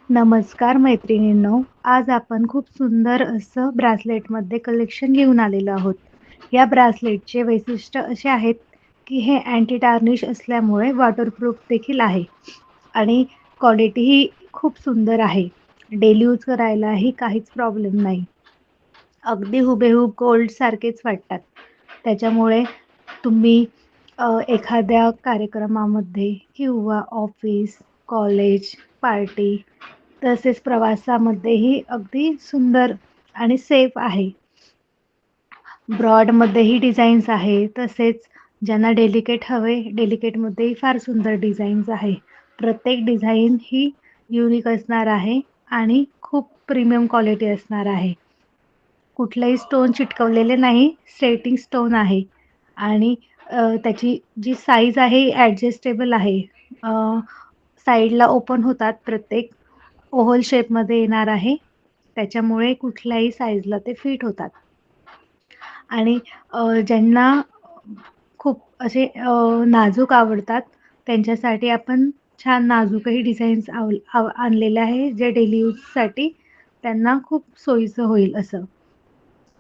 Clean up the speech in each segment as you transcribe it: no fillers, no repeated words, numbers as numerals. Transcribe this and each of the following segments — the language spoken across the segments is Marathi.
नमस्कार मैत्रिणींनो. आज आपण खूप सुंदर असं ब्रासलेटमध्ये कलेक्शन घेऊन आलेलो आहोत. या ब्रासलेटचे वैशिष्ट्य असे आहेत, की हे अँटी टार्निश असल्यामुळे वॉटरप्रूफ देखील आहे आणि क्वालिटीही खूप सुंदर आहे. डेली यूज करायलाही काहीच प्रॉब्लेम नाही. अगदी हुबेहूब गोल्डसारखेच वाटतात. त्याच्यामुळे तुम्ही एखाद्या कार्यक्रमामध्ये किंवा ऑफिस, कॉलेज, पार्टी तसेच प्रवासामध्येही अगदी सुंदर आणि सेफ आहे. ब्रॉडमध्येही डिझाईन्स आहे. तसेच ज्यांना डेलिकेट हवे, डेलिकेटमध्येही फार सुंदर डिझाईन्स आहे. प्रत्येक डिझाईन ही युनिक असणार आहे आणि खूप प्रीमियम क्वालिटी असणार आहे. कुठलेही स्टोन चिटकवलेले नाही, स्ट्रेटिंग स्टोन आहे आणि त्याची जी साईज आहे ॲडजस्टेबल आहे. अ, साईडला ओपन होतात प्रत्येक. ओव्हल शेपमध्ये येणार आहे. त्याच्यामुळे कुठल्याही साईजला ते फिट होतात आणि ज्यांना खूप असे नाजूक आवडतात त्यांच्यासाठी आपण छान नाजूकही डिझाईन्स आणलेले आहे, जे डेली यूजसाठी त्यांना खूप सोयीचं होईल असं.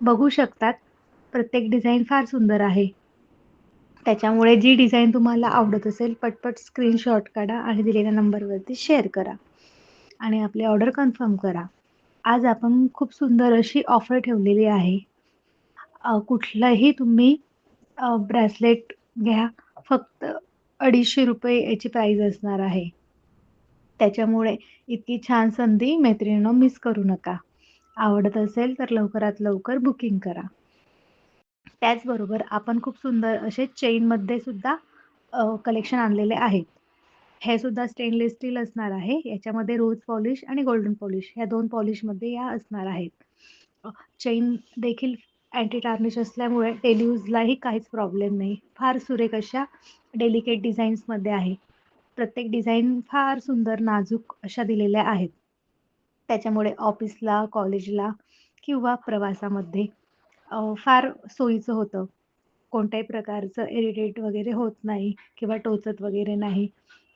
बघू शकतात, प्रत्येक डिझाईन फार सुंदर आहे. त्याच्यामुळे जी डिझाईन तुम्हाला आवडत असेल, पटपट स्क्रीनशॉट काढा आणि दिलेल्या नंबरवरती शेअर करा आणि आपली ऑर्डर कन्फर्म करा. आज आपण खूप सुंदर अशी ऑफर ठेवलेली आहे. कुठलंही तुम्ही ब्रेसलेट घ्या, फक्त ₹250 याची प्राईज असणार आहे. त्याच्यामुळे इतकी छान संधी मैत्रिणींनो मिस करू नका. आवडत असेल तर लवकरात लवकर बुकिंग करा. त्याचबरोबर आपण खूप सुंदर असे चेनमध्ये सुद्धा कलेक्शन आणलेले आहेत. हे सुद्धा स्टेनलेस स्टील असणार आहे. याच्यामध्ये रोज पॉलिश आणि गोल्डन पॉलिश ह्या 2 पॉलिशमध्ये या असणार आहेत. चेन देखील अँटी टार्निश असल्यामुळे डेली यूजलाही काहीच प्रॉब्लेम नाही. फार सुरेख अशा डेलिकेट डिझाईन्समध्ये आहे. प्रत्येक डिझाईन फार सुंदर नाजूक अशा दिलेल्या आहेत. त्याच्यामुळे ऑफिसला, कॉलेजला किंवा प्रवासामध्ये फार सोयीचं होतं. कोणत्याही प्रकारचं इरिटेट वगैरे होत नाही किंवा टोचत वगैरे नाही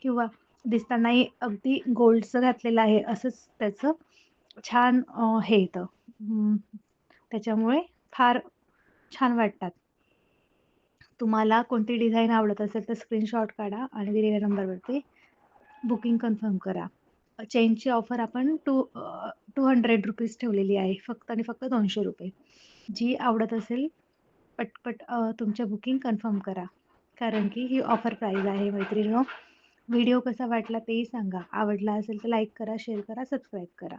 किंवा दिसतानाही अगदी गोल्डचं घातलेलं आहे असंच त्याचं छान हे येतं. त्याच्यामुळे फार छान वाटतात. तुम्हाला कोणती डिझाईन आवडत असेल तर स्क्रीनशॉट काढा आणि दिलेल्या नंबरवरती बुकिंग कन्फर्म करा. चेनची ऑफर आपण ₹200 ठेवलेली आहे. फक्त आणि फक्त ₹200. जी आवडत असेल पटपट तुमच्या बुकिंग कन्फर्म करा. कारण की ही ऑफर प्राईस आहे मैत्रिणींनो. व्हिडिओ कसा वाटला तेही सांगा. आवडला असेल तर लाईक करा, शेअर करा, सबस्क्राईब करा.